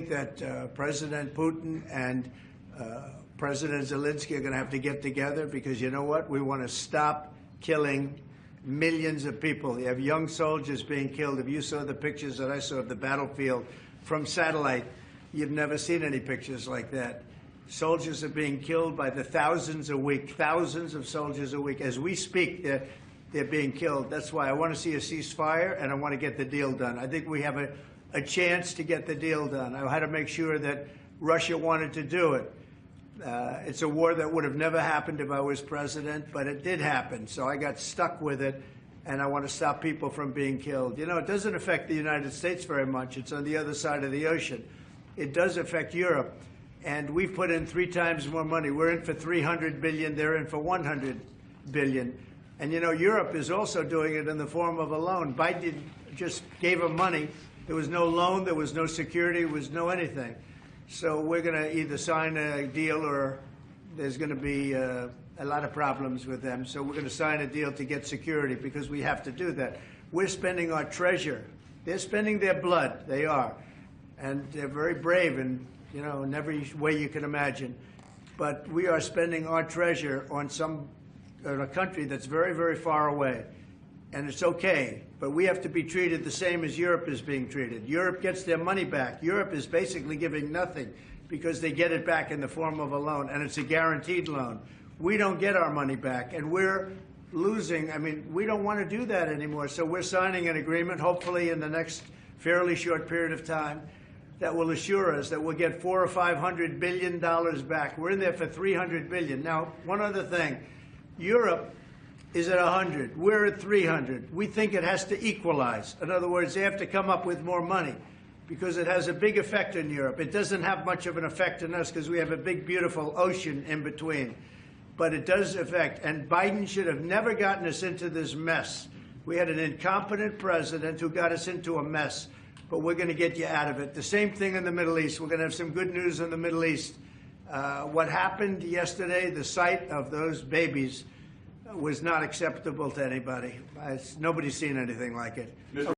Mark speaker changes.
Speaker 1: think that President Putin and President Zelenskyy are going to have to get together because, you know what, we want to stop killing millions of people. You have young soldiers being killed. If you saw the pictures that I saw of the battlefield from satellite, you've never seen any pictures like that. Soldiers are being killed by the thousands a week, thousands of soldiers a week. As we speak, they're being killed. That's why I want to see a ceasefire, and I want to get the deal done. I think we have a chance to get the deal done. I had to make sure that Russia wanted to do it. It's a war that would have never happened if I was president, but it did happen. So I got stuck with it, and I want to stop people from being killed. You know, it doesn't affect the United States very much. It's on the other side of the ocean. It does affect Europe, and we've put in 3 times more money. We're in for $300 billion. They're in for $100 billion. And, you know, Europe is also doing it in the form of a loan. Biden just gave them money. There was no loan. There was no security. There was no anything. So we're going to either sign a deal or there's going to be a lot of problems with them. So we're going to sign a deal to get security because we have to do that. We're spending our treasure. They're spending their blood. They are. And they're very brave in, you know, in every way you can imagine. But we are spending our treasure on a country that's very, very far away. And it's okay, but we have to be treated the same as Europe is being treated. Europe gets their money back. Europe is basically giving nothing because they get it back in the form of a loan, and it's a guaranteed loan. We don't get our money back, and we're losing. I mean, we don't want to do that anymore, so we're signing an agreement, hopefully in the next fairly short period of time, that will assure us that we'll get $400 or $500 billion back. We're in there for $300 billion. Now, one other thing. Europe is at 100. We're at 300. We think it has to equalize. In other words, they have to come up with more money because it has a big effect in Europe. It doesn't have much of an effect on us because we have a big, beautiful ocean in between. But it does affect. And Biden should have never gotten us into this mess. We had an incompetent president who got us into a mess. But we're going to get you out of it. The same thing in the Middle East. We're going to have some good news in the Middle East. What happened yesterday, the sight of those babies was not acceptable to anybody. Nobody's seen anything like it.